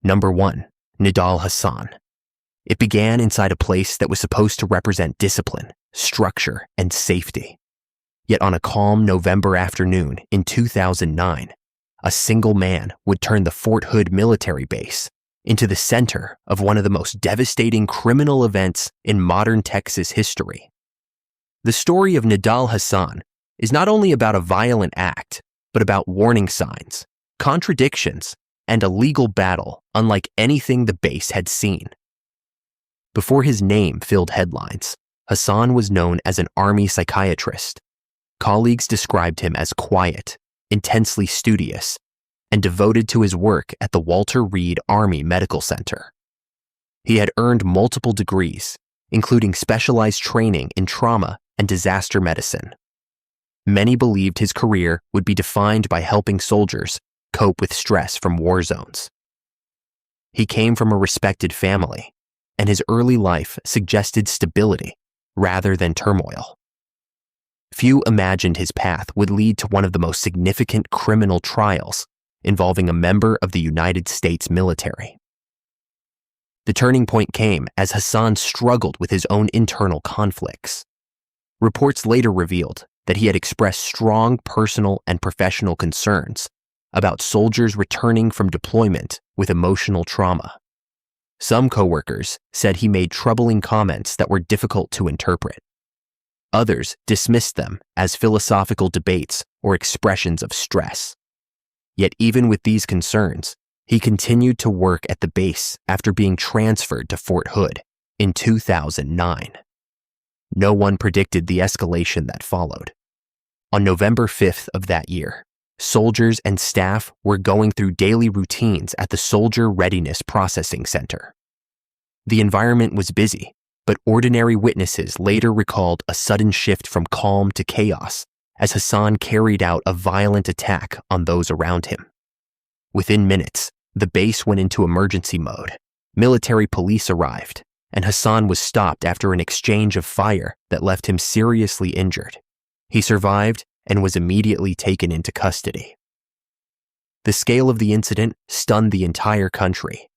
Number 1. Nidal Hasan. It began inside a place that was supposed to represent discipline, structure, and safety. Yet on a calm November afternoon in 2009, a single man would turn the Fort Hood military base into the center of one of the most devastating criminal events in modern Texas history. The story of Nidal Hasan is not only about a violent act, but about warning signs, contradictions, and a legal battle unlike anything the base had seen. Before his name filled headlines, Hasan was known as an Army psychiatrist. Colleagues described him as quiet, intensely studious, and devoted to his work at the Walter Reed Army Medical Center. He had earned multiple degrees, including specialized training in trauma and disaster medicine. Many believed his career would be defined by helping soldiers cope with stress from war zones. He came from a respected family, and his early life suggested stability rather than turmoil. Few imagined his path would lead to one of the most significant criminal trials involving a member of the United States military. The turning point came as Hasan struggled with his own internal conflicts. Reports later revealed that he had expressed strong personal and professional concerns about soldiers returning from deployment with emotional trauma. Some coworkers said he made troubling comments that were difficult to interpret. Others dismissed them as philosophical debates or expressions of stress. Yet even with these concerns, he continued to work at the base after being transferred to Fort Hood in 2009. No one predicted the escalation that followed. On November 5th of that year, soldiers and staff were going through daily routines at the Soldier Readiness Processing Center. The environment was busy, but ordinary witnesses later recalled a sudden shift from calm to chaos as Hasan carried out a violent attack on those around him. Within minutes, the base went into emergency mode. Military police arrived, and Hasan was stopped after an exchange of fire that left him seriously injured. He survived and was immediately taken into custody. The scale of the incident stunned the entire country.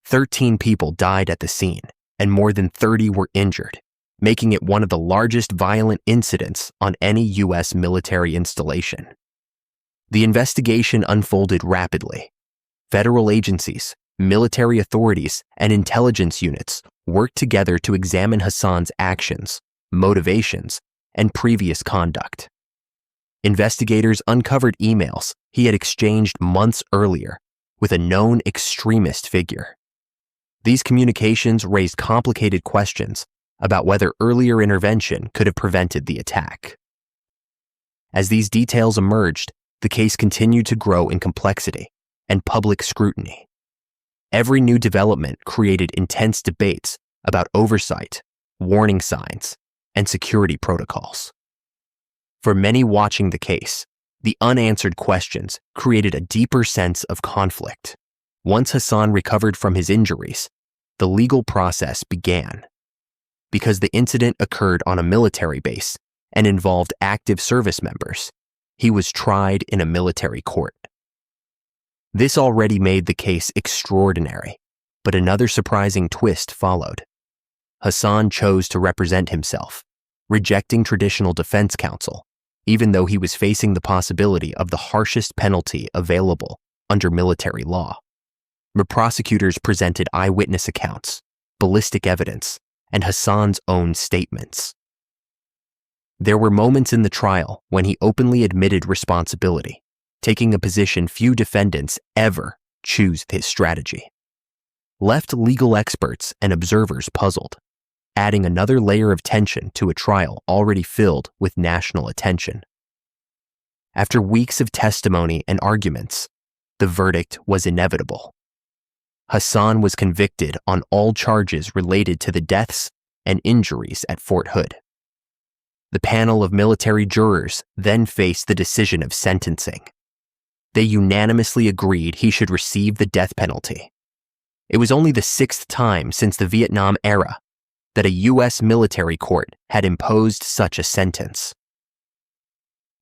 13 people died at the scene, and more than 30 were injured, making it one of the largest violent incidents on any U.S. military installation. The investigation unfolded rapidly. Federal agencies, military authorities, and intelligence units worked together to examine Hasan's actions, motivations, and previous conduct. Investigators uncovered emails he had exchanged months earlier with a known extremist figure. These communications raised complicated questions about whether earlier intervention could have prevented the attack. As these details emerged, the case continued to grow in complexity and public scrutiny. Every new development created intense debates about oversight, warning signs, and security protocols. For many watching the case, the unanswered questions created a deeper sense of conflict. Once Hasan recovered from his injuries, the legal process began. Because the incident occurred on a military base and involved active service members, he was tried in a military court. This already made the case extraordinary, but another surprising twist followed. Hasan chose to represent himself, rejecting traditional defense counsel, even though he was facing the possibility of the harshest penalty available under military law. The prosecutors presented eyewitness accounts, ballistic evidence, and Hasan's own statements. There were moments in the trial when he openly admitted responsibility, taking a position few defendants ever choose his strategy. Left legal experts and observers puzzled, adding another layer of tension to a trial already filled with national attention. After weeks of testimony and arguments, the verdict was inevitable. Hasan was convicted on all charges related to the deaths and injuries at Fort Hood. The panel of military jurors then faced the decision of sentencing. They unanimously agreed he should receive the death penalty. It was only the 6th time since the Vietnam era that a U.S. military court had imposed such a sentence.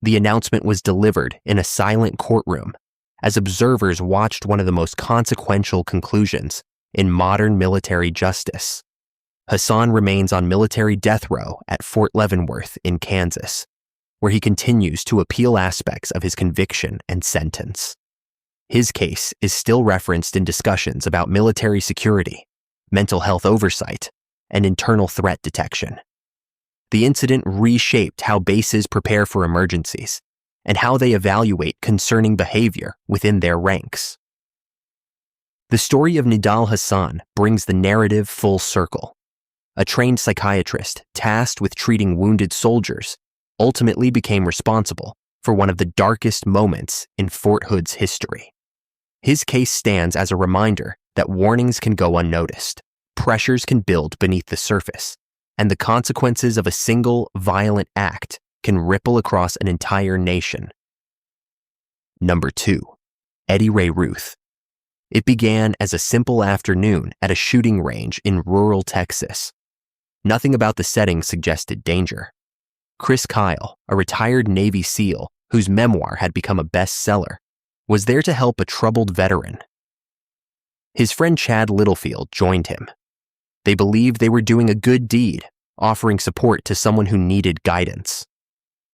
The announcement was delivered in a silent courtroom as observers watched one of the most consequential conclusions in modern military justice. Hasan remains on military death row at Fort Leavenworth in Kansas, where he continues to appeal aspects of his conviction and sentence. His case is still referenced in discussions about military security, mental health oversight, and internal threat detection. The incident reshaped how bases prepare for emergencies and how they evaluate concerning behavior within their ranks. The story of Nidal Hasan brings the narrative full circle. A trained psychiatrist tasked with treating wounded soldiers ultimately became responsible for one of the darkest moments in Fort Hood's history. His case stands as a reminder that warnings can go unnoticed, pressures can build beneath the surface, and the consequences of a single violent act can ripple across an entire nation. Number 2. Ray Routh. It began as a simple afternoon at a shooting range in rural Texas. Nothing about the setting suggested danger. Chris Kyle, a retired Navy SEAL whose memoir had become a bestseller, was there to help a troubled veteran. His friend Chad Littlefield joined him. They believed they were doing a good deed, offering support to someone who needed guidance.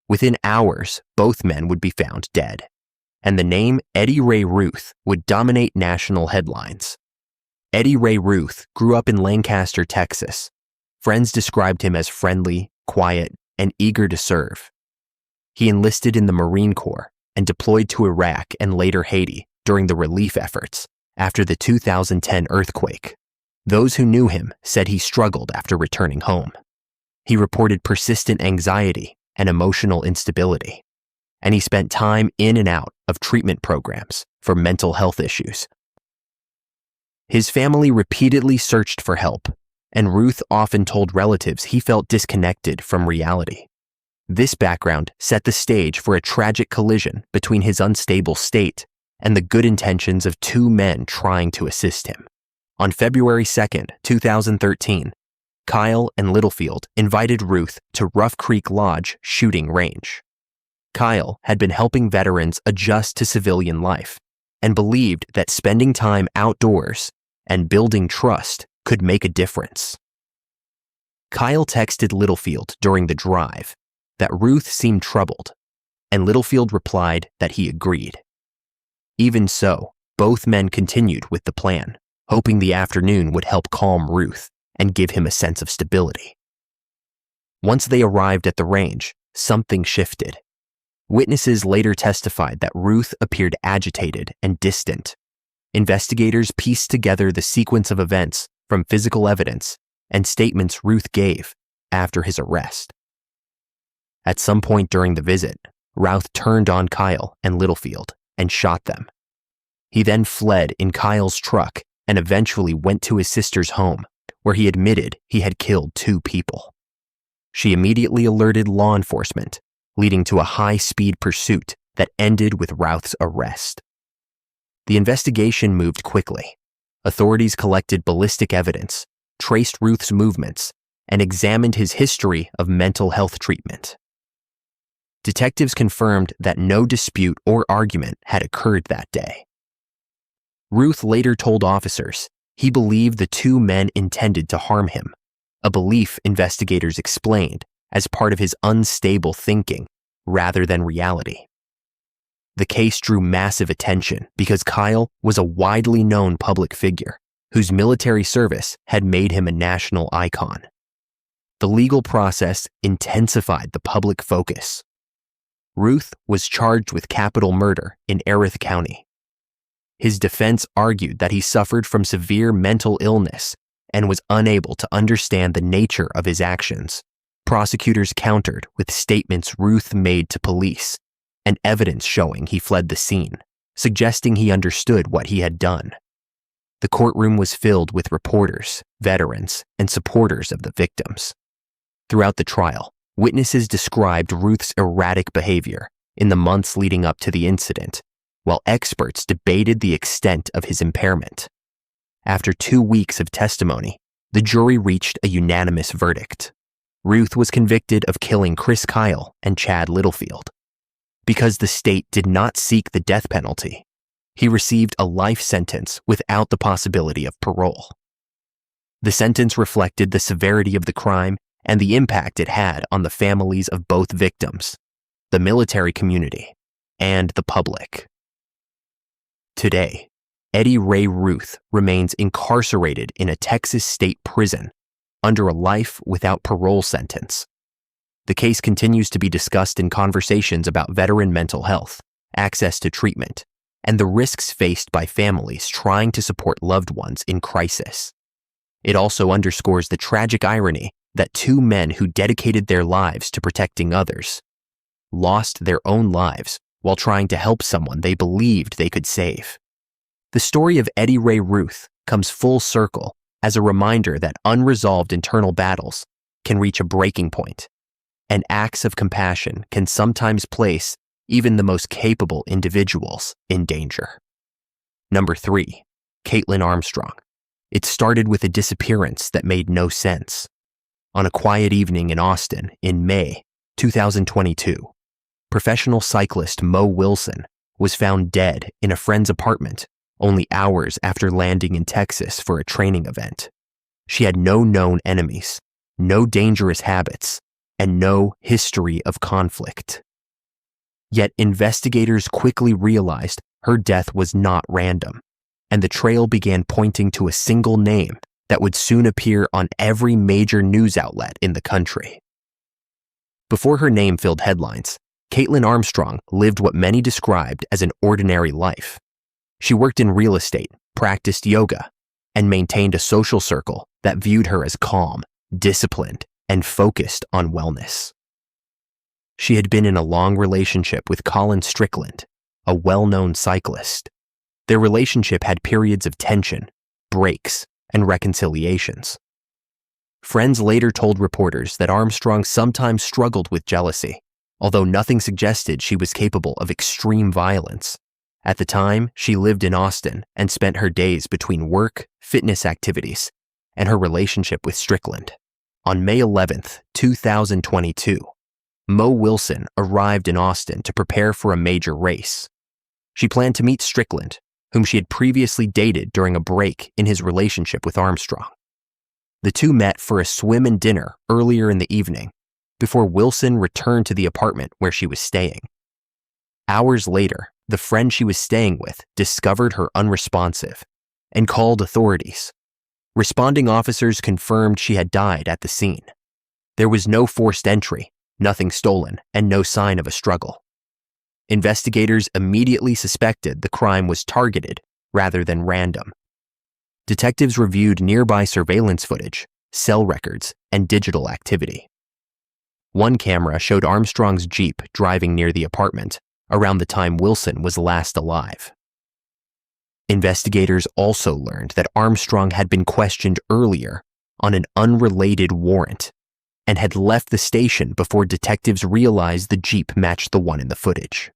Within hours, both men would be found dead, and the name Ray Routh would dominate national headlines. Ray Routh grew up in Lancaster, Texas. Friends described him as friendly, quiet, and eager to serve. He enlisted in the Marine Corps and deployed to Iraq and later Haiti during the relief efforts after the 2010 earthquake. Those who knew him said he struggled after returning home. He reported persistent anxiety and emotional instability, and he spent time in and out of treatment programs for mental health issues. His family repeatedly searched for help, and Routh often told relatives he felt disconnected from reality. This background set the stage for a tragic collision between his unstable state and the good intentions of two men trying to assist him. On February 2, 2013, Kyle and Littlefield invited Routh to Rough Creek Lodge shooting range. Kyle had been helping veterans adjust to civilian life and believed that spending time outdoors and building trust could make a difference. Kyle texted Littlefield during the drive that Routh seemed troubled, and Littlefield replied that he agreed. Even so, both men continued with the plan, hoping the afternoon would help calm Routh and give him a sense of stability. Once they arrived at the range, something shifted. Witnesses later testified that Routh appeared agitated and distant. Investigators pieced together the sequence of events from physical evidence and statements Routh gave after his arrest. At some point during the visit, Routh turned on Kyle and Littlefield and shot them. He then fled in Kyle's truck and eventually went to his sister's home, where he admitted he had killed 2 people. She immediately alerted law enforcement, leading to a high-speed pursuit that ended with Routh's arrest. The investigation moved quickly. Authorities collected ballistic evidence, traced Routh's movements, and examined his history of mental health treatment. Detectives confirmed that no dispute or argument had occurred that day. Routh later told officers he believed the 2 men intended to harm him, a belief investigators explained as part of his unstable thinking rather than reality. The case drew massive attention because Kyle was a widely known public figure whose military service had made him a national icon. The legal process intensified the public focus. Routh was charged with capital murder in Erith County. His defense argued that he suffered from severe mental illness and was unable to understand the nature of his actions. Prosecutors countered with statements Routh made to police and evidence showing he fled the scene, suggesting he understood what he had done. The courtroom was filled with reporters, veterans, and supporters of the victims. Throughout the trial, witnesses described Routh's erratic behavior in the months leading up to the incident, while experts debated the extent of his impairment. After 2 weeks of testimony, the jury reached a unanimous verdict. Routh was convicted of killing Chris Kyle and Chad Littlefield. Because the state did not seek the death penalty, he received a life sentence without the possibility of parole. The sentence reflected the severity of the crime and the impact it had on the families of both victims, the military community, and the public. Today, Eddie Ray Routh remains incarcerated in a Texas state prison under a life without parole sentence. The case continues to be discussed in conversations about veteran mental health, access to treatment, and the risks faced by families trying to support loved ones in crisis. It also underscores the tragic irony that two men who dedicated their lives to protecting others lost their own lives while trying to help someone they believed they could save. The story of Eddie Ray Routh comes full circle as a reminder that unresolved internal battles can reach a breaking point, and acts of compassion can sometimes place even the most capable individuals in danger. Number 3, Kaitlin Armstrong. It started with a disappearance that made no sense. On a quiet evening in Austin in May 2022, professional cyclist Mo Wilson was found dead in a friend's apartment only hours after landing in Texas for a training event. She had no known enemies, no dangerous habits, and no history of conflict. Yet investigators quickly realized her death was not random, and the trail began pointing to a single name that would soon appear on every major news outlet in the country. Before her name filled headlines, Kaitlin Armstrong lived what many described as an ordinary life. She worked in real estate, practiced yoga, and maintained a social circle that viewed her as calm, disciplined, and focused on wellness. She had been in a long relationship with Colin Strickland, a well-known cyclist. Their relationship had periods of tension, breaks, and reconciliations. Friends later told reporters that Armstrong sometimes struggled with jealousy, although nothing suggested she was capable of extreme violence. At the time, she lived in Austin and spent her days between work, fitness activities, and her relationship with Strickland. On May 11, 2022, Mo Wilson arrived in Austin to prepare for a major race. She planned to meet Strickland, whom she had previously dated during a break in his relationship with Armstrong. The two met for a swim and dinner earlier in the evening, before Wilson returned to the apartment where she was staying. Hours later, the friend she was staying with discovered her unresponsive and called authorities. Responding officers confirmed she had died at the scene. There was no forced entry, nothing stolen, and no sign of a struggle. Investigators immediately suspected the crime was targeted rather than random. Detectives reviewed nearby surveillance footage, cell records, and digital activity. One camera showed Armstrong's Jeep driving near the apartment around the time Wilson was last alive. Investigators also learned that Armstrong had been questioned earlier on an unrelated warrant and had left the station before detectives realized the Jeep matched the one in the footage.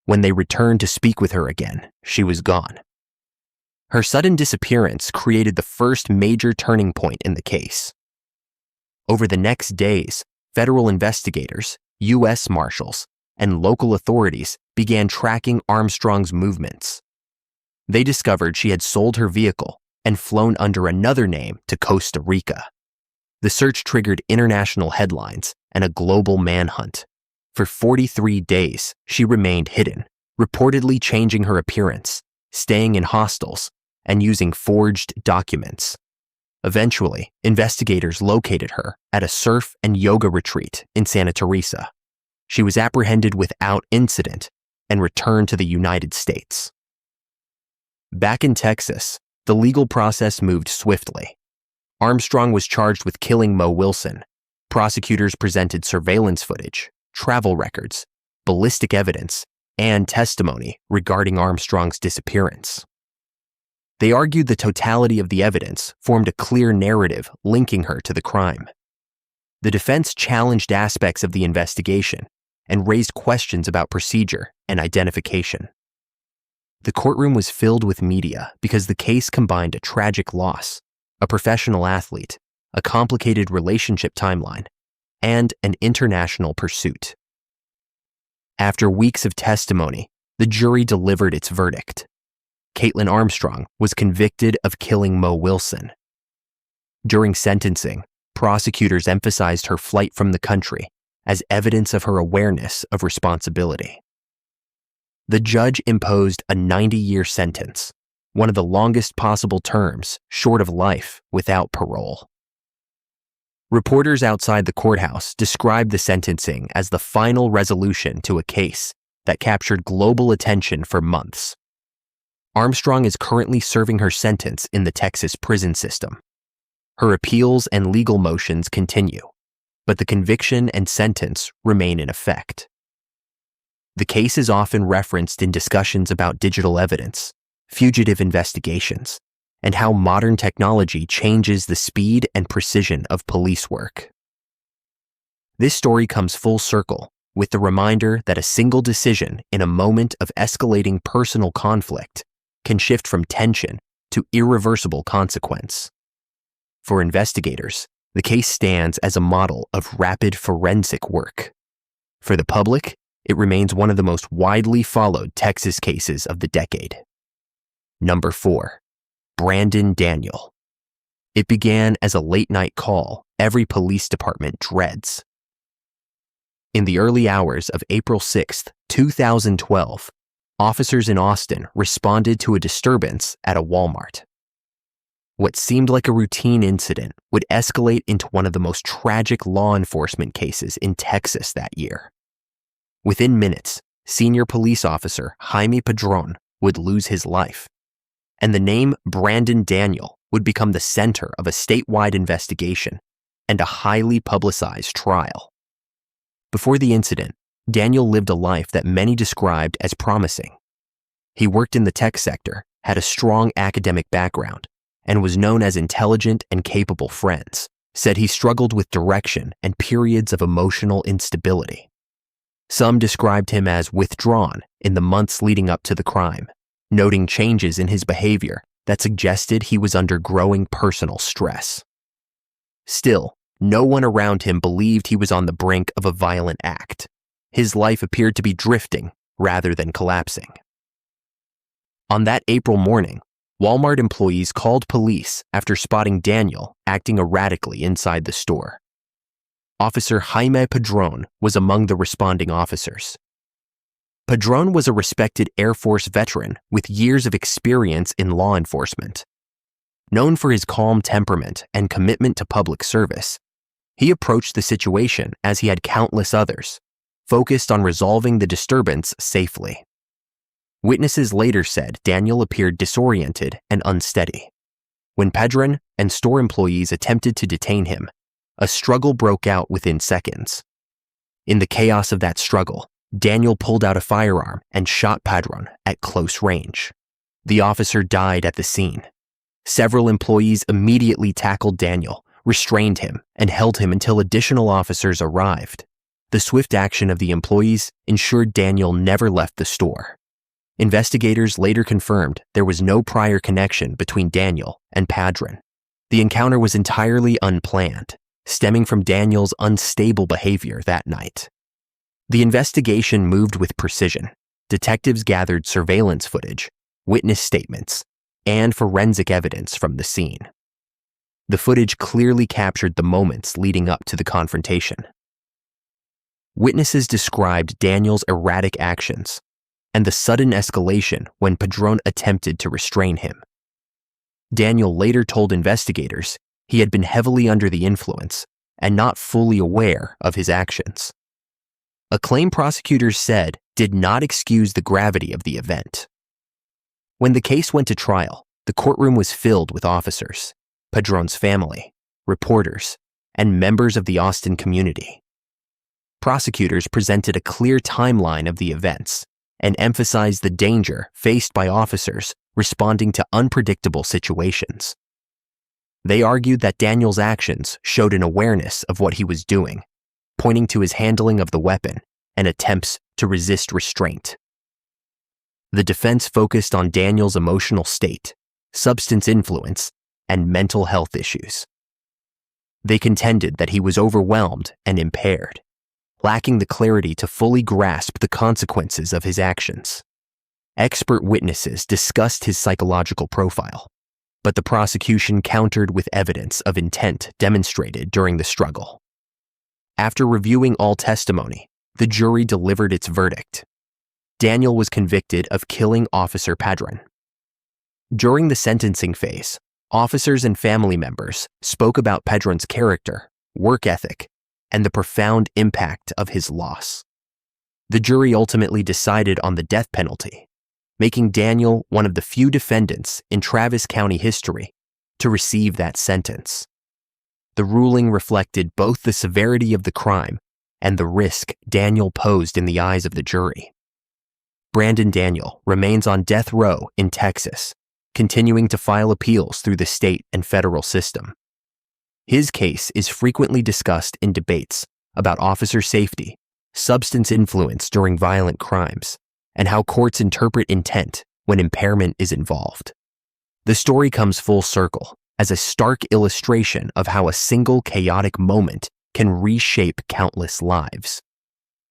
When they returned to speak with her again, she was gone. Her sudden disappearance created the first major turning point in the case. Over the next days, federal investigators, U.S. Marshals, and local authorities began tracking Armstrong's movements. They discovered she had sold her vehicle and flown under another name to Costa Rica. The search triggered international headlines and a global manhunt. For 43 days, she remained hidden, reportedly changing her appearance, staying in hostels, and using forged documents. Eventually, investigators located her at a surf and yoga retreat in Santa Teresa. She was apprehended without incident and returned to the United States. Back in Texas, the legal process moved swiftly. Armstrong was charged with killing Mo Wilson. Prosecutors presented surveillance footage, travel records, ballistic evidence, and testimony regarding Armstrong's disappearance. They argued the totality of the evidence formed a clear narrative linking her to the crime. The defense challenged aspects of the investigation and raised questions about procedure and identification. The courtroom was filled with media because the case combined a tragic loss, a professional athlete, a complicated relationship timeline, and an international pursuit. After weeks of testimony, the jury delivered its verdict. Kaitlin Armstrong was convicted of killing Mo Wilson. During sentencing, prosecutors emphasized her flight from the country as evidence of her awareness of responsibility. The judge imposed a 90-year sentence, one of the longest possible terms short of life without parole. Reporters outside the courthouse described the sentencing as the final resolution to a case that captured global attention for months. Armstrong is currently serving her sentence in the Texas prison system. Her appeals and legal motions continue, but the conviction and sentence remain in effect. The case is often referenced in discussions about digital evidence, fugitive investigations, and how modern technology changes the speed and precision of police work. This story comes full circle with the reminder that a single decision in a moment of escalating personal conflict can shift from tension to irreversible consequence. For investigators, the case stands as a model of rapid forensic work. For the public, it remains one of the most widely followed Texas cases of the decade. Number 4. Brandon Daniel. It began as a late-night call every police department dreads. In the early hours of April 6, 2012, officers in Austin responded to a disturbance at a Walmart. What seemed like a routine incident would escalate into one of the most tragic law enforcement cases in Texas that year. Within minutes, senior police officer Jaime Padron would lose his life, and the name Brandon Daniel would become the center of a statewide investigation and a highly publicized trial. Before the incident, Daniel lived a life that many described as promising. He worked in the tech sector, had a strong academic background, and was known as intelligent and capable. Friends said he struggled with direction and periods of emotional instability. Some described him as withdrawn in the months leading up to the crime, noting changes in his behavior that suggested he was under growing personal stress. Still, no one around him believed he was on the brink of a violent act. His life appeared to be drifting rather than collapsing. On that April morning, Walmart employees called police after spotting Daniel acting erratically inside the store. Officer Jaime Padron was among the responding officers. Padron was a respected Air Force veteran with years of experience in law enforcement. Known for his calm temperament and commitment to public service, he approached the situation as he had countless others, focused on resolving the disturbance safely. Witnesses later said Daniel appeared disoriented and unsteady. When Padron and store employees attempted to detain him, a struggle broke out within seconds. In the chaos of that struggle, Daniel pulled out a firearm and shot Padron at close range. The officer died at the scene. Several employees immediately tackled Daniel, restrained him, and held him until additional officers arrived. The swift action of the employees ensured Daniel never left the store. Investigators later confirmed there was no prior connection between Daniel and Padron. The encounter was entirely unplanned, stemming from Daniel's unstable behavior that night. The investigation moved with precision. Detectives gathered surveillance footage, witness statements, and forensic evidence from the scene. The footage clearly captured the moments leading up to the confrontation. Witnesses described Daniel's erratic actions and the sudden escalation when Padron attempted to restrain him. Daniel later told investigators he had been heavily under the influence and not fully aware of his actions. A claim prosecutors said did not excuse the gravity of the event. When the case went to trial, the courtroom was filled with officers, Padron's family, reporters, and members of the Austin community. Prosecutors presented a clear timeline of the events and emphasized the danger faced by officers responding to unpredictable situations. They argued that Daniel's actions showed an awareness of what he was doing, pointing to his handling of the weapon and attempts to resist restraint. The defense focused on Daniel's emotional state, substance influence, and mental health issues. They contended that he was overwhelmed and impaired, lacking the clarity to fully grasp the consequences of his actions. Expert witnesses discussed his psychological profile, but the prosecution countered with evidence of intent demonstrated during the struggle. After reviewing all testimony, the jury delivered its verdict. Daniel was convicted of killing Officer Padron. During the sentencing phase, officers and family members spoke about Padron's character, work ethic, and the profound impact of his loss. The jury ultimately decided on the death penalty, making Daniel one of the few defendants in Travis County history to receive that sentence. The ruling reflected both the severity of the crime and the risk Daniel posed in the eyes of the jury. Brandon Daniel remains on death row in Texas, continuing to file appeals through the state and federal system. His case is frequently discussed in debates about officer safety, substance influence during violent crimes, and how courts interpret intent when impairment is involved. The story comes full circle as a stark illustration of how a single chaotic moment can reshape countless lives.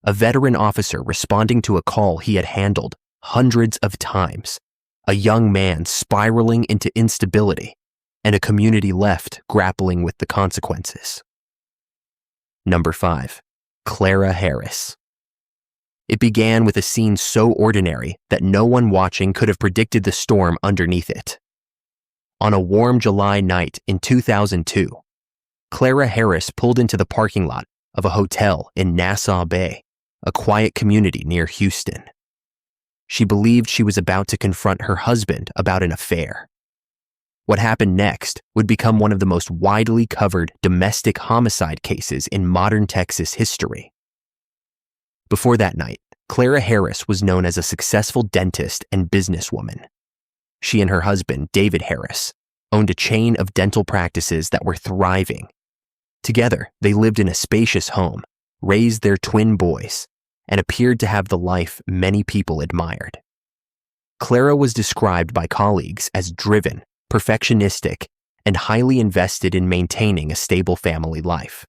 A veteran officer responding to a call he had handled hundreds of times, a young man spiraling into instability, and a community left grappling with the consequences. Number 5. Clara Harris. It began with a scene so ordinary that no one watching could have predicted the storm underneath it. On a warm July night in 2002, Clara Harris pulled into the parking lot of a hotel in Nassau Bay, a quiet community near Houston. She believed she was about to confront her husband about an affair. What happened next would become one of the most widely covered domestic homicide cases in modern Texas history. Before that night, Clara Harris was known as a successful dentist and businesswoman. She and her husband, David Harris, owned a chain of dental practices that were thriving. Together, they lived in a spacious home, raised their twin boys, and appeared to have the life many people admired. Clara was described by colleagues as driven, perfectionistic, and highly invested in maintaining a stable family life.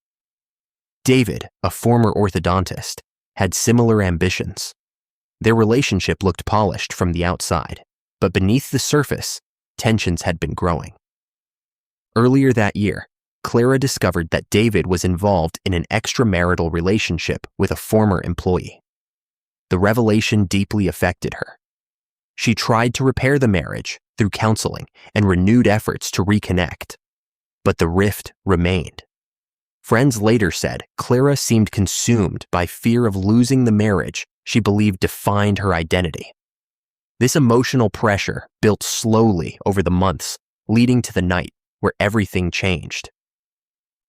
David, a former orthodontist, had similar ambitions. Their relationship looked polished from the outside, but beneath the surface, tensions had been growing. Earlier that year, Clara discovered that David was involved in an extramarital relationship with a former employee. The revelation deeply affected her. She tried to repair the marriage through counseling and renewed efforts to reconnect, but the rift remained. Friends later said Clara seemed consumed by fear of losing the marriage she believed defined her identity. This emotional pressure built slowly over the months, leading to the night where everything changed.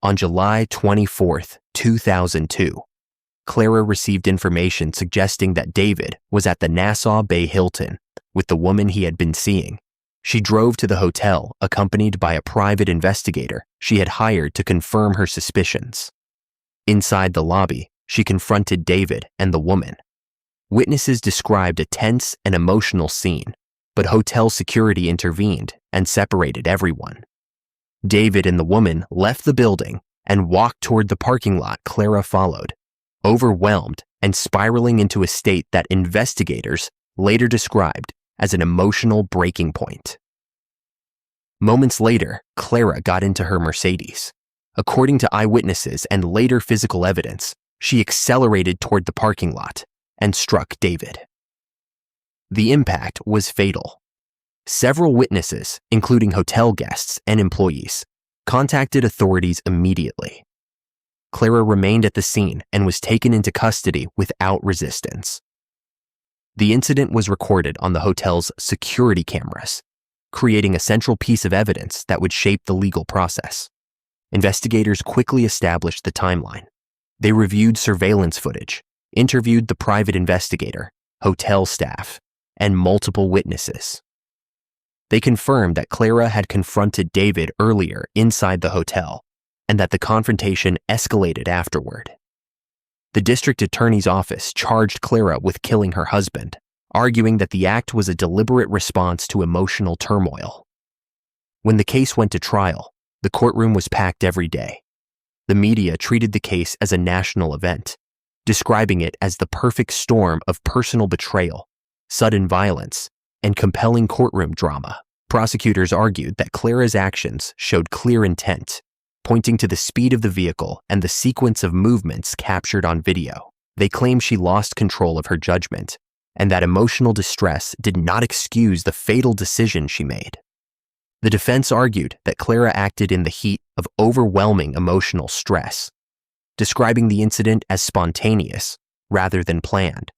On July 24, 2002, Clara received information suggesting that David was at the Nassau Bay Hilton with the woman he had been seeing. She drove to the hotel accompanied by a private investigator she had hired to confirm her suspicions. Inside the lobby, she confronted David and the woman. Witnesses described a tense and emotional scene, but hotel security intervened and separated everyone. David and the woman left the building and walked toward the parking lot Clara followed, overwhelmed and spiraling into a state that investigators later described as an emotional breaking point. Moments later, Clara got into her Mercedes. According to eyewitnesses and later physical evidence, she accelerated toward the parking lot and struck David. The impact was fatal. Several witnesses, including hotel guests and employees, contacted authorities immediately. Clara remained at the scene and was taken into custody without resistance. The incident was recorded on the hotel's security cameras, creating a central piece of evidence that would shape the legal process. Investigators quickly established the timeline. They reviewed surveillance footage, interviewed the private investigator, hotel staff, and multiple witnesses. They confirmed that Clara had confronted David earlier inside the hotel and that the confrontation escalated afterward. The district attorney's office charged Clara with killing her husband, arguing that the act was a deliberate response to emotional turmoil. When the case went to trial, the courtroom was packed every day. The media treated the case as a national event, describing it as the perfect storm of personal betrayal, sudden violence, and compelling courtroom drama. Prosecutors argued that Clara's actions showed clear intent, pointing to the speed of the vehicle and the sequence of movements captured on video. They claim she lost control of her judgment, and that emotional distress did not excuse the fatal decision she made. The defense argued that Clara acted in the heat of overwhelming emotional stress, describing the incident as spontaneous rather than planned.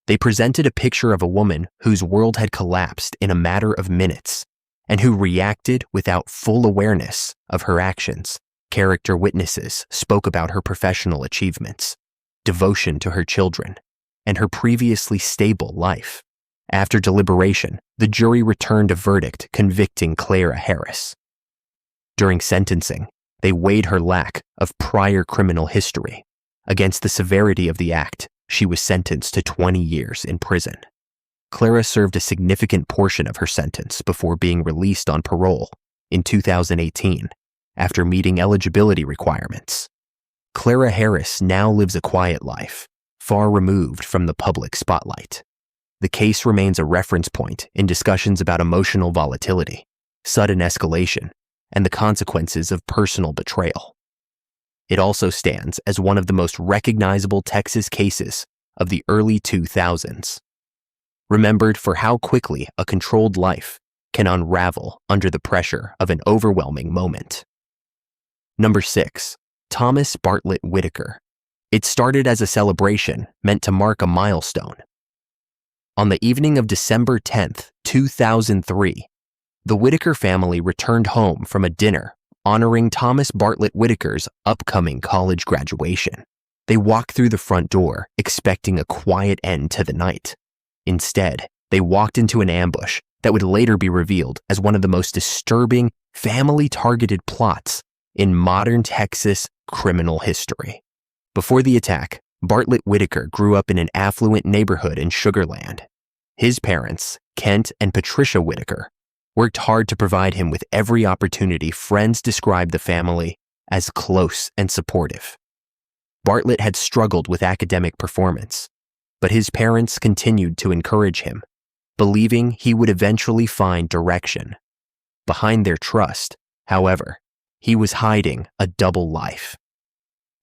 They presented a picture of a woman whose world had collapsed in a matter of minutes and who reacted without full awareness of her actions. Character witnesses spoke about her professional achievements, devotion to her children, and her previously stable life. After deliberation, the jury returned a verdict convicting Clara Harris. During sentencing, they weighed her lack of prior criminal history against the severity of the act. She was sentenced to 20 years in prison. Clara served a significant portion of her sentence before being released on parole in 2018 after meeting eligibility requirements. Clara Harris now lives a quiet life, far removed from the public spotlight. The case remains a reference point in discussions about emotional volatility, sudden escalation, and the consequences of personal betrayal. It also stands as one of the most recognizable Texas cases of the early 2000s, remembered for how quickly a controlled life can unravel under the pressure of an overwhelming moment. Number 6. Thomas Bartlett Whitaker. It started as a celebration meant to mark a milestone. On the evening of December 10, 2003, the Whitaker family returned home from a dinner honoring Thomas Bartlett Whitaker's upcoming college graduation. They walked through the front door, expecting a quiet end to the night. Instead, they walked into an ambush that would later be revealed as one of the most disturbing, family-targeted plots in modern Texas criminal history. Before the attack, Bartlett Whitaker grew up in an affluent neighborhood in Sugar Land. His parents, Kent and Patricia Whitaker, worked hard to provide him with every opportunity. Friends described the family as close and supportive. Bartlett had struggled with academic performance, but his parents continued to encourage him, believing he would eventually find direction. Behind their trust, however, he was hiding a double life.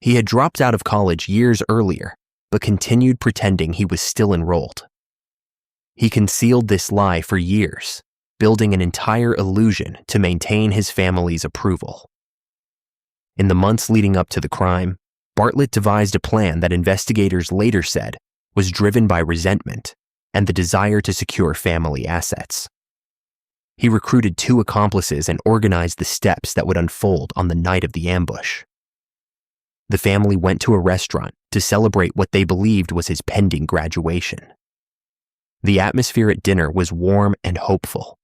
He had dropped out of college years earlier, but continued pretending he was still enrolled. He concealed this lie for years, building an entire illusion to maintain his family's approval. In the months leading up to the crime, Bartlett devised a plan that investigators later said was driven by resentment and the desire to secure family assets. He recruited 2 accomplices and organized the steps that would unfold on the night of the ambush. The family went to a restaurant to celebrate what they believed was his pending graduation. The atmosphere at dinner was warm and hopeful,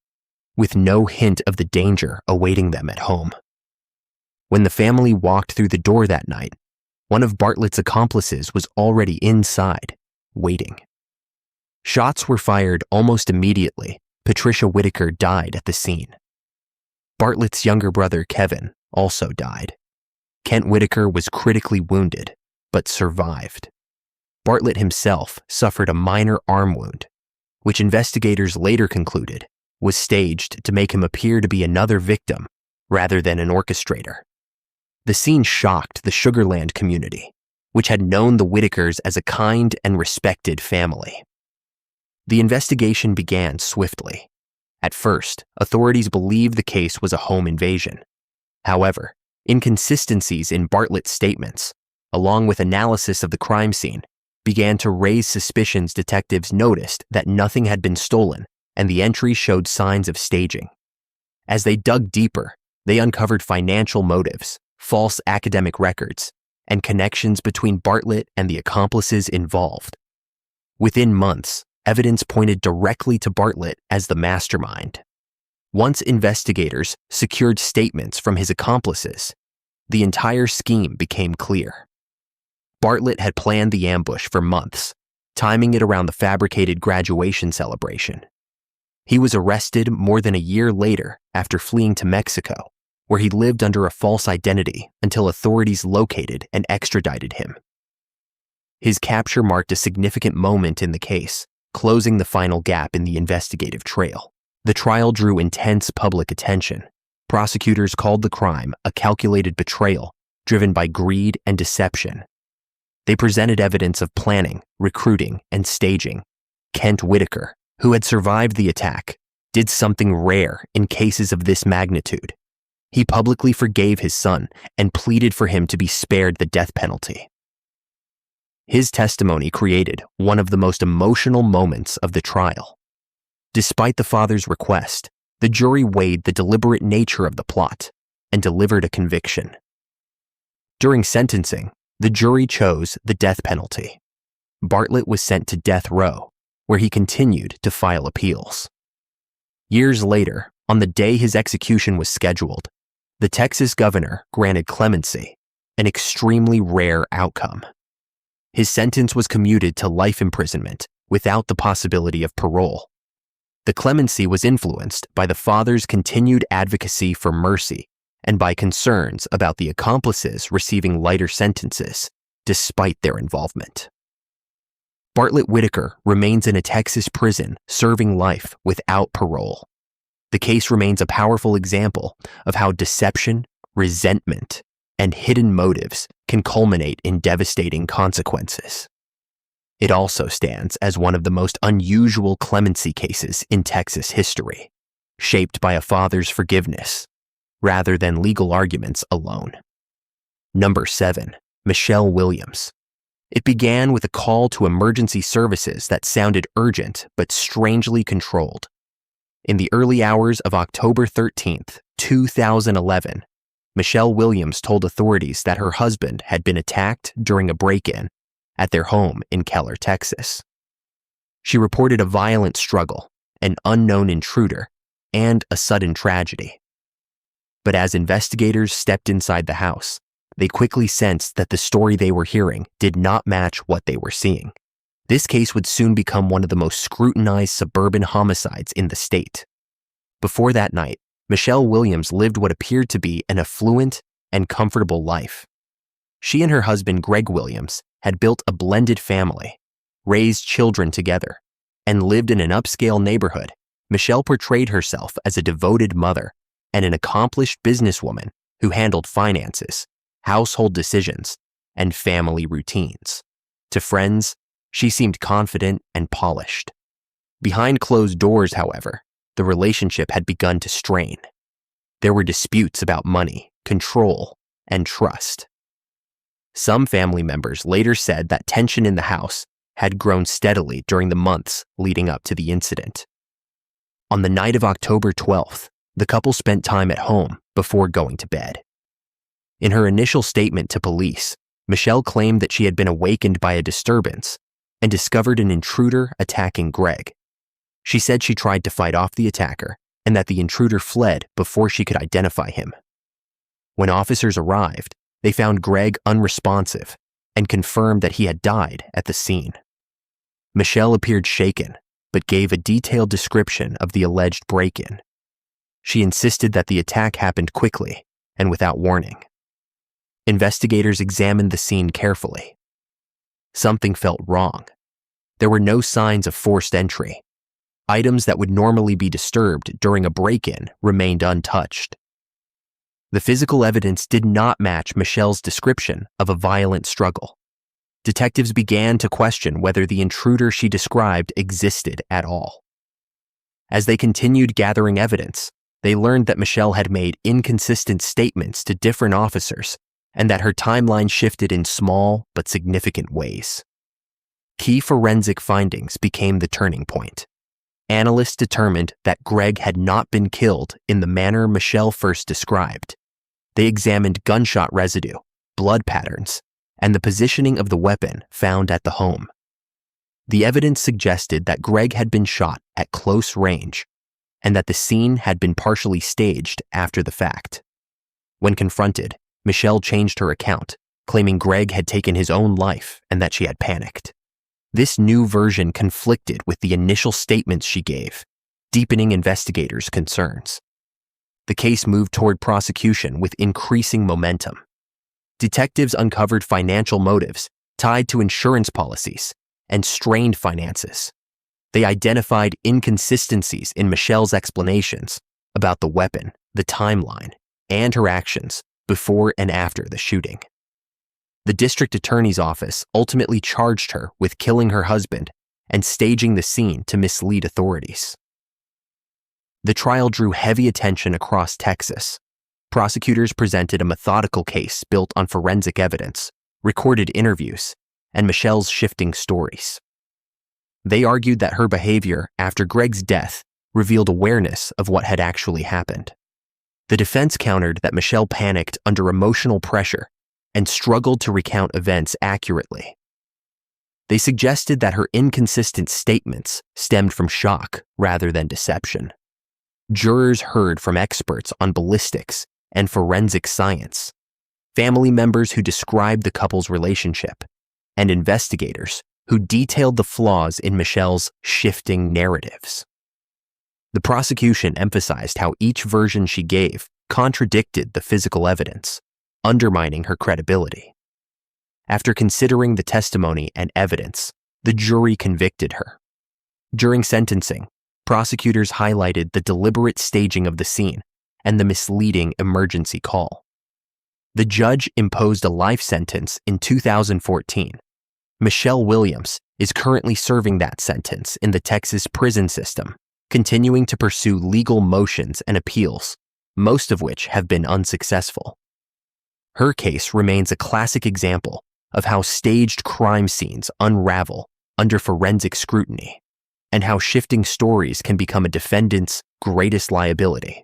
with no hint of the danger awaiting them at home. When the family walked through the door that night, one of Bartlett's accomplices was already inside, waiting. Shots were fired almost immediately. Patricia Whitaker died at the scene. Bartlett's younger brother, Kevin, also died. Kent Whitaker was critically wounded, but survived. Bartlett himself suffered a minor arm wound, which investigators later concluded was staged to make him appear to be another victim rather than an orchestrator. The scene shocked the Sugar Land community, which had known the Whitakers as a kind and respected family. The investigation began swiftly. At first, authorities believed the case was a home invasion. However, inconsistencies in Bartlett's statements, along with analysis of the crime scene, began to raise suspicions. Detectives noticed that nothing had been stolen, and the entries showed signs of staging. As they dug deeper, they uncovered financial motives, false academic records, and connections between Bartlett and the accomplices involved. Within months, evidence pointed directly to Bartlett as the mastermind. Once investigators secured statements from his accomplices, the entire scheme became clear. Bartlett had planned the ambush for months, timing it around the fabricated graduation celebration. He was arrested more than a year later after fleeing to Mexico, where he lived under a false identity until authorities located and extradited him. His capture marked a significant moment in the case, closing the final gap in the investigative trail. The trial drew intense public attention. Prosecutors called the crime a calculated betrayal driven by greed and deception. They presented evidence of planning, recruiting, and staging. Kent Whitaker, who had survived the attack, did something rare in cases of this magnitude. He publicly forgave his son and pleaded for him to be spared the death penalty. His testimony created one of the most emotional moments of the trial. Despite the father's request, the jury weighed the deliberate nature of the plot and delivered a conviction. During sentencing, the jury chose the death penalty. Bartlett was sent to death row, where he continued to file appeals. Years later, on the day his execution was scheduled, the Texas governor granted clemency, an extremely rare outcome. His sentence was commuted to life imprisonment without the possibility of parole. The clemency was influenced by the father's continued advocacy for mercy and by concerns about the accomplices receiving lighter sentences despite their involvement. Bartlett Whitaker remains in a Texas prison serving life without parole. The case remains a powerful example of how deception, resentment, and hidden motives can culminate in devastating consequences. It also stands as one of the most unusual clemency cases in Texas history, shaped by a father's forgiveness rather than legal arguments alone. Number 7. Michele Williams. It began with a call to emergency services that sounded urgent but strangely controlled. In the early hours of October 13, 2011, Michele Williams told authorities that her husband had been attacked during a break-in at their home in Keller, Texas. She reported a violent struggle, an unknown intruder, and a sudden tragedy. But as investigators stepped inside the house, they quickly sensed that the story they were hearing did not match what they were seeing. This case would soon become one of the most scrutinized suburban homicides in the state. Before that night, Michele Williams lived what appeared to be an affluent and comfortable life. She and her husband, Greg Williams, had built a blended family, raised children together, and lived in an upscale neighborhood. Michele portrayed herself as a devoted mother and an accomplished businesswoman who handled finances, household decisions, and family routines. To friends, she seemed confident and polished. Behind closed doors, however, the relationship had begun to strain. There were disputes about money, control, and trust. Some family members later said that tension in the house had grown steadily during the months leading up to the incident. On the night of October 12th, the couple spent time at home before going to bed. In her initial statement to police, Michele claimed that she had been awakened by a disturbance and discovered an intruder attacking Greg. She said she tried to fight off the attacker and that the intruder fled before she could identify him. When officers arrived, they found Greg unresponsive and confirmed that he had died at the scene. Michele appeared shaken, but gave a detailed description of the alleged break-in. She insisted that the attack happened quickly and without warning. Investigators examined the scene carefully. Something felt wrong. There were no signs of forced entry. Items that would normally be disturbed during a break-in remained untouched. The physical evidence did not match Michele's description of a violent struggle. Detectives began to question whether the intruder she described existed at all. As they continued gathering evidence, they learned that Michele had made inconsistent statements to different officers and that her timeline shifted in small but significant ways. Key forensic findings became the turning point. Analysts determined that Greg had not been killed in the manner Michele first described. They examined gunshot residue, blood patterns, and the positioning of the weapon found at the home. The evidence suggested that Greg had been shot at close range and that the scene had been partially staged after the fact. When confronted, Michele changed her account, claiming Greg had taken his own life and that she had panicked. This new version conflicted with the initial statements she gave, deepening investigators' concerns. The case moved toward prosecution with increasing momentum. Detectives uncovered financial motives tied to insurance policies and strained finances. They identified inconsistencies in Michele's explanations about the weapon, the timeline, and her actions before and after the shooting. The district attorney's office ultimately charged her with killing her husband and staging the scene to mislead authorities. The trial drew heavy attention across Texas. Prosecutors presented a methodical case built on forensic evidence, recorded interviews, and Michele's shifting stories. They argued that her behavior after Greg's death revealed awareness of what had actually happened. The defense countered that Michele panicked under emotional pressure and struggled to recount events accurately. They suggested that her inconsistent statements stemmed from shock rather than deception. Jurors heard from experts on ballistics and forensic science, family members who described the couple's relationship, and investigators who detailed the flaws in Michele's shifting narratives. The prosecution emphasized how each version she gave contradicted the physical evidence, undermining her credibility. After considering the testimony and evidence, the jury convicted her. During sentencing, prosecutors highlighted the deliberate staging of the scene and the misleading emergency call. The judge imposed a life sentence in 2014. Michele Williams is currently serving that sentence in the Texas prison system, continuing to pursue legal motions and appeals, most of which have been unsuccessful. Her case remains a classic example of how staged crime scenes unravel under forensic scrutiny, and how shifting stories can become a defendant's greatest liability.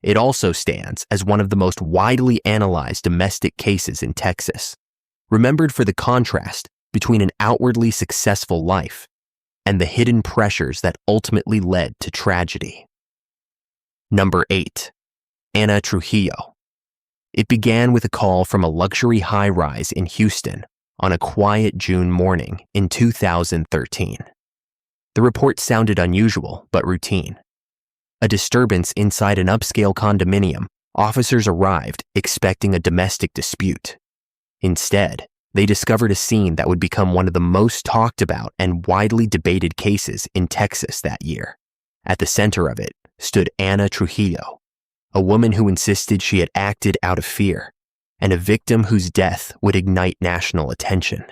It also stands as one of the most widely analyzed domestic cases in Texas, remembered for the contrast between an outwardly successful life and the hidden pressures that ultimately led to tragedy. Number 8. Ana Trujillo. It began with a call from a luxury high-rise in Houston on a quiet June morning in 2013. The report sounded unusual but routine. A disturbance inside an upscale condominium. Officers arrived expecting a domestic dispute. Instead, they discovered a scene that would become one of the most talked about and widely debated cases in Texas that year. At the center of it stood Ana Trujillo, a woman who insisted she had acted out of fear, and a victim whose death would ignite national attention.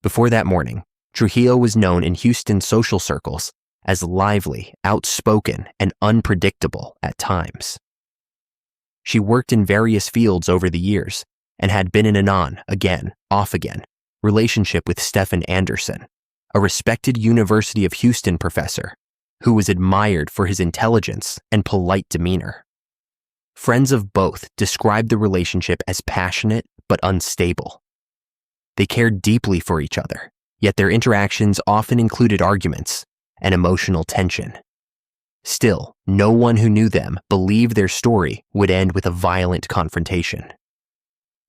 Before that morning, Trujillo was known in Houston social circles as lively, outspoken, and unpredictable at times. She worked in various fields over the years and had been in an on-again, off-again relationship with Stephen Anderson, a respected University of Houston professor who was admired for his intelligence and polite demeanor. Friends of both described the relationship as passionate but unstable. They cared deeply for each other, yet their interactions often included arguments and emotional tension. Still, no one who knew them believed their story would end with a violent confrontation.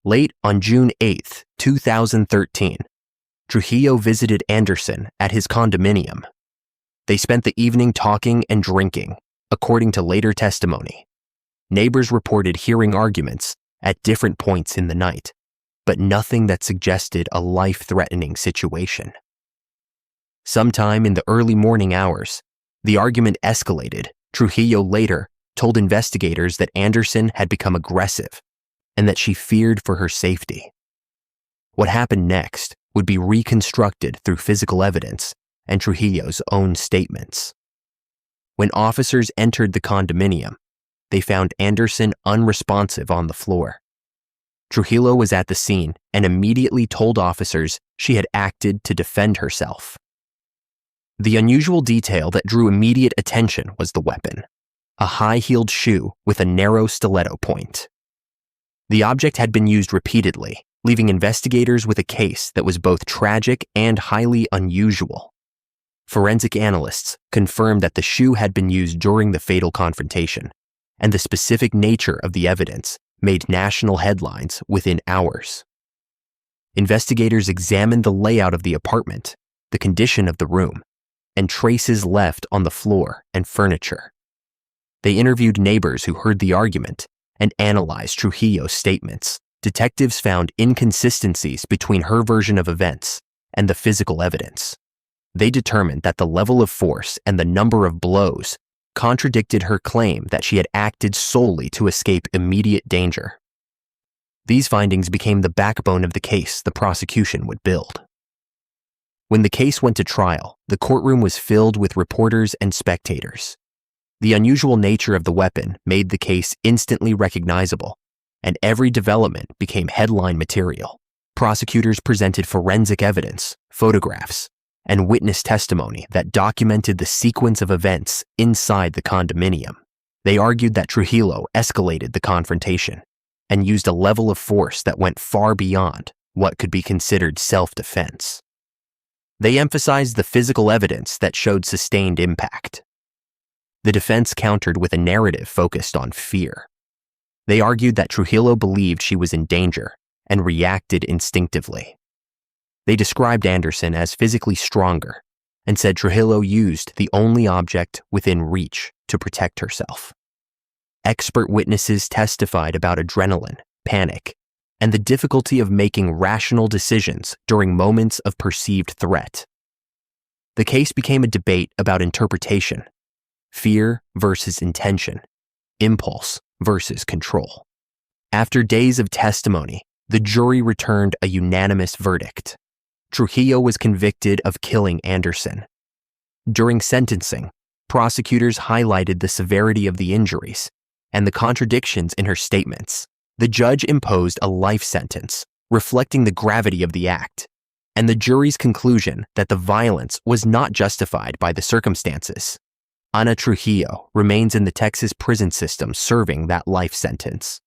Late on June 8, 2013, Trujillo visited Anderson at his condominium. They spent the evening talking and drinking, according to later testimony. Neighbors reported hearing arguments at different points in the night, but nothing that suggested a life-threatening situation. Sometime in the early morning hours, the argument escalated. Trujillo later told investigators that Anderson had become aggressive and that she feared for her safety. What happened next would be reconstructed through physical evidence and Trujillo's own statements. When officers entered the condominium, they found Anderson unresponsive on the floor. Trujillo was at the scene and immediately told officers she had acted to defend herself. The unusual detail that drew immediate attention was the weapon, a high-heeled shoe with a narrow stiletto point. The object had been used repeatedly, leaving investigators with a case that was both tragic and highly unusual. Forensic analysts confirmed that the shoe had been used during the fatal confrontation, and the specific nature of the evidence made national headlines within hours. Investigators examined the layout of the apartment, the condition of the room, and traces left on the floor and furniture. They interviewed neighbors who heard the argument and analyzed Trujillo's statements. Detectives found inconsistencies between her version of events and the physical evidence. They determined that the level of force and the number of blows contradicted her claim that she had acted solely to escape immediate danger. These findings became the backbone of the case the prosecution would build. When the case went to trial, the courtroom was filled with reporters and spectators. The unusual nature of the weapon made the case instantly recognizable, and every development became headline material. Prosecutors presented forensic evidence, photographs, and witness testimony that documented the sequence of events inside the condominium. They argued that Trujillo escalated the confrontation and used a level of force that went far beyond what could be considered self-defense. They emphasized the physical evidence that showed sustained impact. The defense countered with a narrative focused on fear. They argued that Trujillo believed she was in danger and reacted instinctively. They described Anderson as physically stronger and said Trujillo used the only object within reach to protect herself. Expert witnesses testified about adrenaline, panic, and the difficulty of making rational decisions during moments of perceived threat. The case became a debate about interpretation, fear versus intention, impulse versus control. After days of testimony, the jury returned a unanimous verdict. Trujillo was convicted of killing Anderson. During sentencing, prosecutors highlighted the severity of the injuries and the contradictions in her statements. The judge imposed a life sentence, reflecting the gravity of the act, and the jury's conclusion that the violence was not justified by the circumstances. Ana Trujillo remains in the Texas prison system serving that life sentence.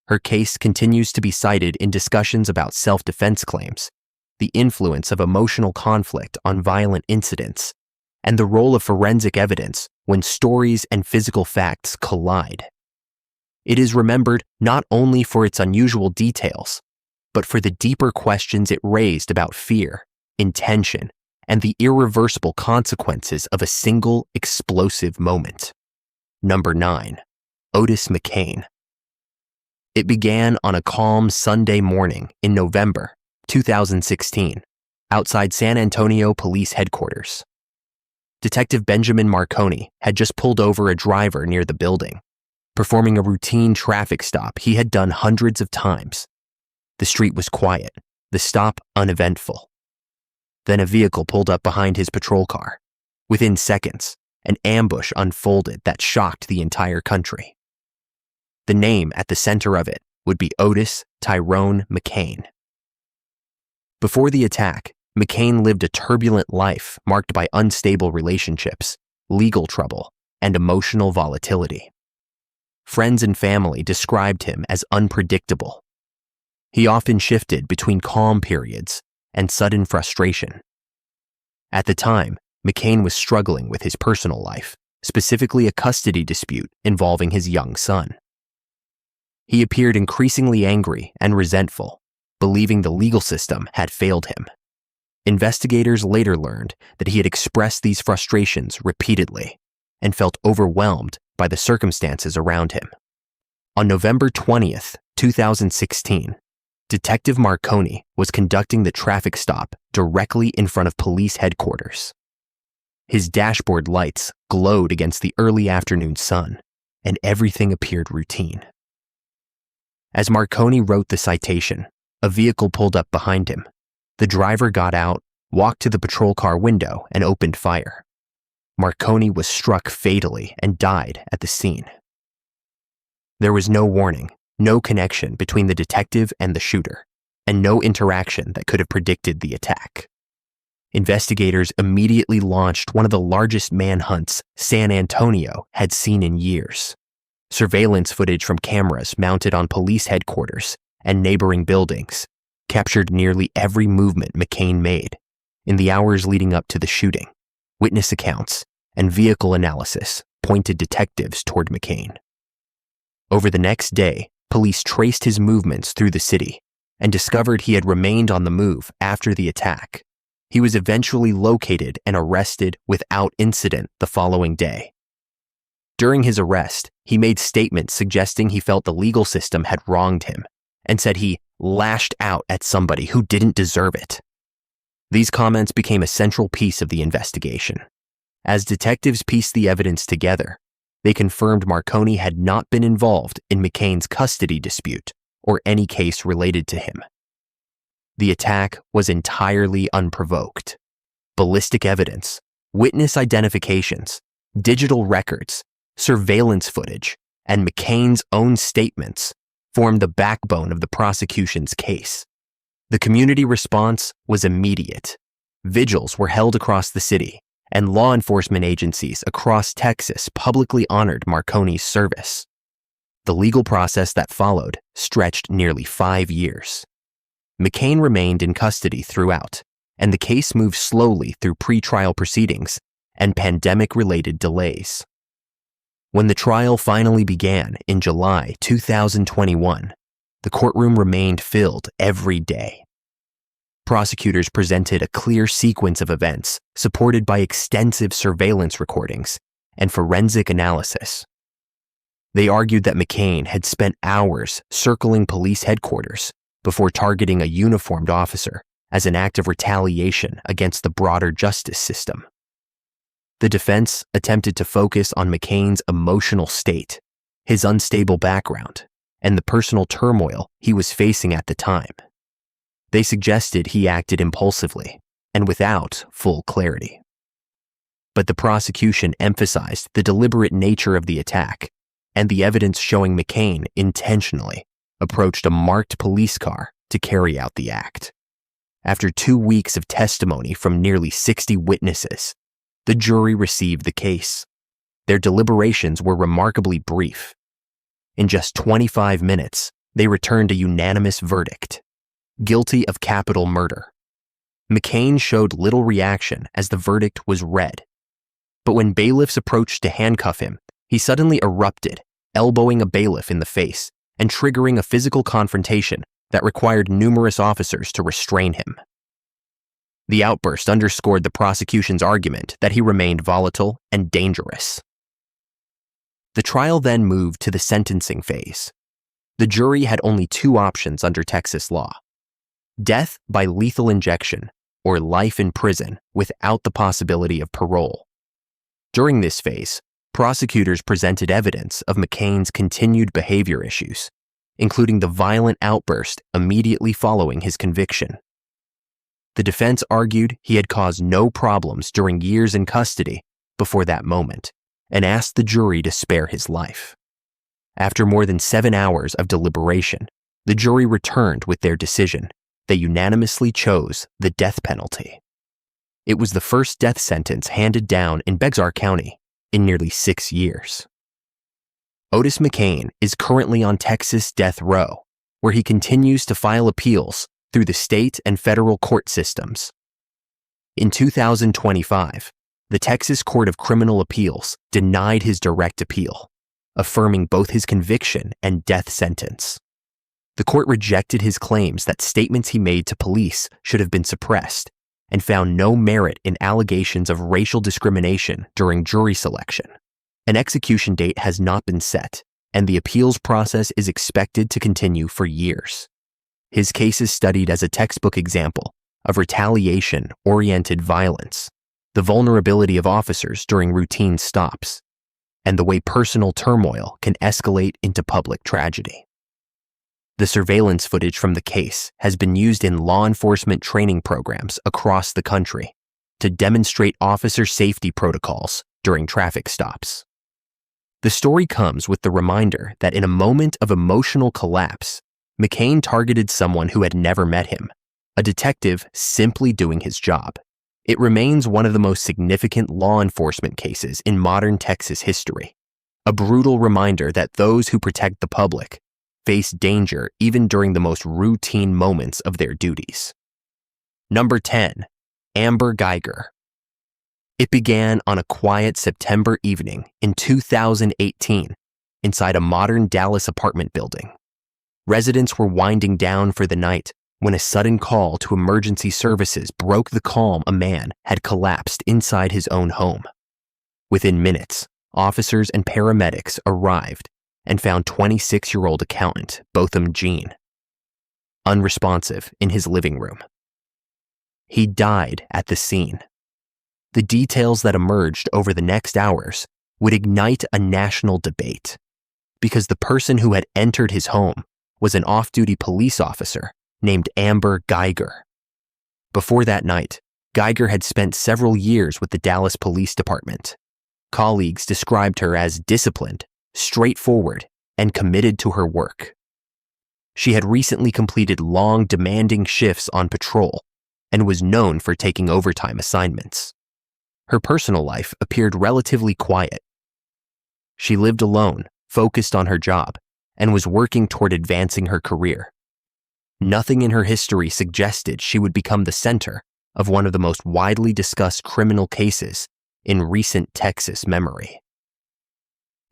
Her case continues to be cited in discussions about self-defense claims, the influence of emotional conflict on violent incidents, and the role of forensic evidence when stories and physical facts collide. It is remembered not only for its unusual details, but for the deeper questions it raised about fear, intention, and the irreversible consequences of a single explosive moment. Number 9. Otis McKane. It began on a calm Sunday morning in November 2016, outside San Antonio Police Headquarters. Detective Benjamin Marconi had just pulled over a driver near the building, performing a routine traffic stop he had done hundreds of times. The street was quiet, the stop uneventful. Then a vehicle pulled up behind his patrol car. Within seconds, an ambush unfolded that shocked the entire country. The name at the center of it would be Otis Tyrone McKane. Before the attack, McKane lived a turbulent life marked by unstable relationships, legal trouble, and emotional volatility. Friends and family described him as unpredictable. He often shifted between calm periods and sudden frustration. At the time, McKane was struggling with his personal life, specifically a custody dispute involving his young son. He appeared increasingly angry and resentful, believing the legal system had failed him. Investigators later learned that he had expressed these frustrations repeatedly and felt overwhelmed by the circumstances around him. On November 20th, 2016, Detective Marconi was conducting the traffic stop directly in front of police headquarters. His dashboard lights glowed against the early afternoon sun, and everything appeared routine. As Marconi wrote the citation, a vehicle pulled up behind him. The driver got out, walked to the patrol car window, and opened fire. Marconi was struck fatally and died at the scene. There was no warning, no connection between the detective and the shooter, and no interaction that could have predicted the attack. Investigators immediately launched one of the largest manhunts San Antonio had seen in years. Surveillance footage from cameras mounted on police headquarters and neighboring buildings captured nearly every movement McKane made in the hours leading up to the shooting. Witness accounts and vehicle analysis pointed detectives toward McKane. Over the next day, police traced his movements through the city and discovered he had remained on the move after the attack. He was eventually located and arrested without incident the following day. During his arrest, he made statements suggesting he felt the legal system had wronged him and said he lashed out at somebody who didn't deserve it. These comments became a central piece of the investigation. As detectives pieced the evidence together, they confirmed Marconi had not been involved in McKane's custody dispute or any case related to him. The attack was entirely unprovoked. Ballistic evidence, witness identifications, digital records, surveillance footage, and McKane's own statements formed the backbone of the prosecution's case. The community response was immediate. Vigils were held across the city, and law enforcement agencies across Texas publicly honored Marconi's service. The legal process that followed stretched nearly 5 years. McKane remained in custody throughout, and the case moved slowly through pretrial proceedings and pandemic-related delays. When the trial finally began in July 2021, the courtroom remained filled every day. Prosecutors presented a clear sequence of events supported by extensive surveillance recordings and forensic analysis. They argued that McKane had spent hours circling police headquarters before targeting a uniformed officer as an act of retaliation against the broader justice system. The defense attempted to focus on McKane's emotional state, his unstable background, and the personal turmoil he was facing at the time. They suggested he acted impulsively and without full clarity. But the prosecution emphasized the deliberate nature of the attack and the evidence showing McKane intentionally approached a marked police car to carry out the act. After 2 weeks of testimony from nearly 60 witnesses, the jury received the case. Their deliberations were remarkably brief. In just 25 minutes, they returned a unanimous verdict: guilty of capital murder. McKane showed little reaction as the verdict was read. But when bailiffs approached to handcuff him, he suddenly erupted, elbowing a bailiff in the face and triggering a physical confrontation that required numerous officers to restrain him. The outburst underscored the prosecution's argument that he remained volatile and dangerous. The trial then moved to the sentencing phase. The jury had only 2 options under Texas law: death by lethal injection or life in prison without the possibility of parole. During this phase, prosecutors presented evidence of McKane's continued behavior issues, including the violent outburst immediately following his conviction. The defense argued he had caused no problems during years in custody before that moment and asked the jury to spare his life. After more than 7 hours of deliberation, the jury returned with their decision. They unanimously chose the death penalty. It was the first death sentence handed down in Bexar County in nearly 6 years. Otis McKane is currently on Texas death row, where he continues to file appeals through the state and federal court systems. In 2025, the Texas Court of Criminal Appeals denied his direct appeal, affirming both his conviction and death sentence. The court rejected his claims that statements he made to police should have been suppressed and found no merit in allegations of racial discrimination during jury selection. An execution date has not been set, and the appeals process is expected to continue for years. His case is studied as a textbook example of retaliation-oriented violence, the vulnerability of officers during routine stops, and the way personal turmoil can escalate into public tragedy. The surveillance footage from the case has been used in law enforcement training programs across the country to demonstrate officer safety protocols during traffic stops. The story comes with the reminder that in a moment of emotional collapse, McKane targeted someone who had never met him, a detective simply doing his job. It remains one of the most significant law enforcement cases in modern Texas history, a brutal reminder that those who protect the public face danger even during the most routine moments of their duties. Number 10. Amber Guyger. It began on a quiet September evening in 2018 inside a modern Dallas apartment building. Residents were winding down for the night when a sudden call to emergency services broke the calm. A man had collapsed inside his own home. Within minutes, officers and paramedics arrived and found 26-year-old accountant Botham Jean unresponsive in his living room. he died at the scene. The details that emerged over the next hours would ignite a national debate, because the person who had entered his home was an off-duty police officer named Amber Guyger. Before that night, Guyger had spent several years with the Dallas Police Department. Colleagues described her as disciplined, straightforward, and committed to her work. She had recently completed long, demanding shifts on patrol and was known for taking overtime assignments. Her personal life appeared relatively quiet. She lived alone, focused on her job, and was working toward advancing her career. Nothing in her history suggested she would become the center of one of the most widely discussed criminal cases in recent Texas memory.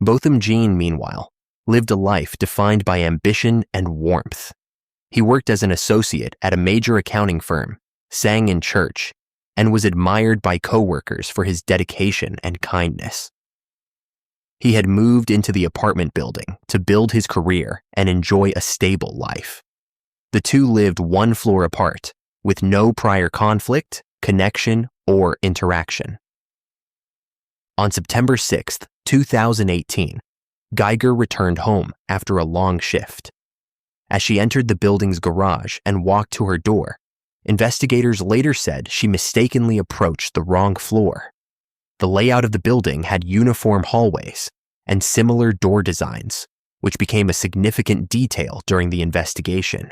Botham Jean, meanwhile, lived a life defined by ambition and warmth. He worked as an associate at a major accounting firm, sang in church, and was admired by coworkers for his dedication and kindness. He had moved into the apartment building to build his career and enjoy a stable life. The two lived one floor apart, with no prior conflict, connection, or interaction. On September 6, 2018, Guyger returned home after a long shift. As she entered the building's garage and walked to her door, investigators later said she mistakenly approached the wrong floor. The layout of the building had uniform hallways and similar door designs, which became a significant detail during the investigation.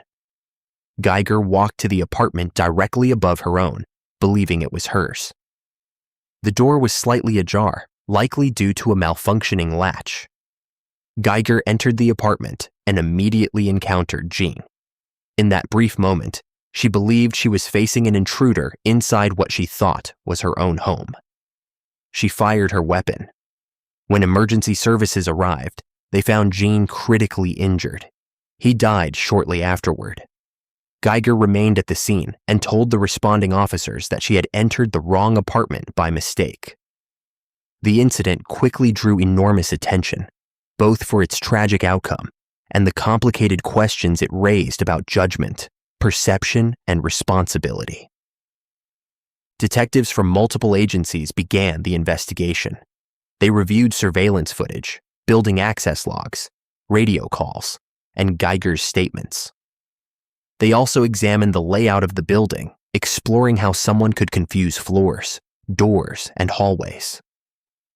Guyger walked to the apartment directly above her own, believing it was hers. The door was slightly ajar, likely due to a malfunctioning latch. Guyger entered the apartment and immediately encountered Jean. In that brief moment, she believed she was facing an intruder inside what she thought was her own home. She fired her weapon. When emergency services arrived, they found Jean critically injured. He died shortly afterward. Guyger remained at the scene and told the responding officers that she had entered the wrong apartment by mistake. The incident quickly drew enormous attention, both for its tragic outcome and the complicated questions it raised about judgment, perception, and responsibility. Detectives from multiple agencies began the investigation. They reviewed surveillance footage, building access logs, radio calls, and Guyger's statements. They also examined the layout of the building, exploring how someone could confuse floors, doors, and hallways.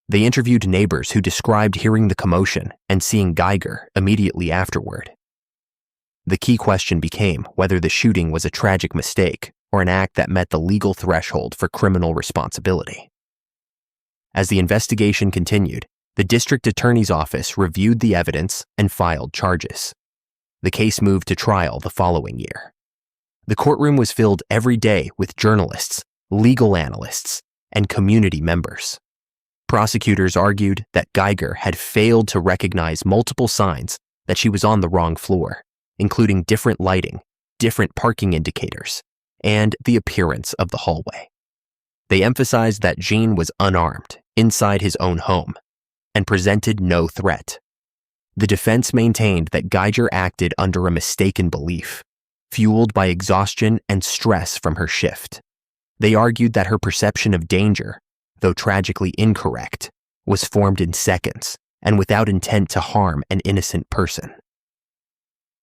They interviewed neighbors who described hearing the commotion and seeing Guyger immediately afterward. The key question became whether the shooting was a tragic mistake or an act that met the legal threshold for criminal responsibility. As the investigation continued, the district attorney's office reviewed the evidence and filed charges. The case moved to trial the following year. The courtroom was filled every day with journalists, legal analysts, and community members. Prosecutors argued that Guyger had failed to recognize multiple signs that she was on the wrong floor, including different lighting, different parking indicators, and the appearance of the hallway. They emphasized that Jean was unarmed inside his own home and presented no threat. The defense maintained that Guyger acted under a mistaken belief, fueled by exhaustion and stress from her shift. They argued that her perception of danger, though tragically incorrect, was formed in seconds and without intent to harm an innocent person.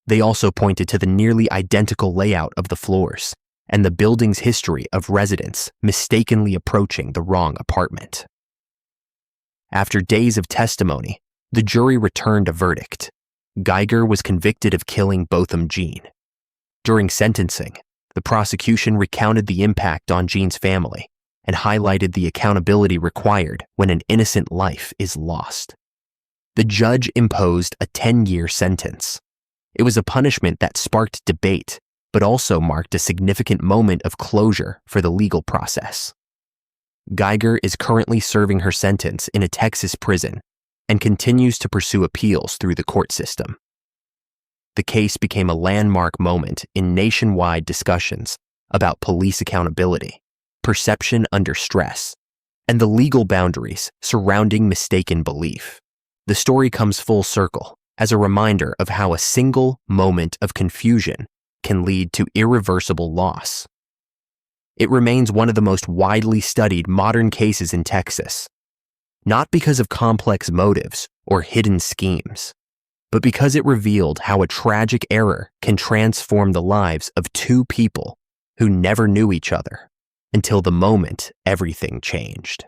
They also pointed to the nearly identical layout of the floors and the building's history of residents mistakenly approaching the wrong apartment. After days of testimony, the jury returned a verdict. Guyger was convicted of killing Botham Jean. During sentencing, the prosecution recounted the impact on Jean's family and highlighted the accountability required when an innocent life is lost. The judge imposed a 10-year sentence. It was a punishment that sparked debate, but also marked a significant moment of closure for the legal process. Guyger is currently serving her sentence in a Texas prison and continues to pursue appeals through the court system. The case became a landmark moment in nationwide discussions about police accountability, perception under stress, and the legal boundaries surrounding mistaken belief. The story comes full circle as a reminder of how a single moment of confusion can lead to irreversible loss. it remains one of the most widely studied modern cases in Texas, not because of complex motives or hidden schemes, but because it revealed how a tragic error can transform the lives of two people who never knew each other until the moment everything changed.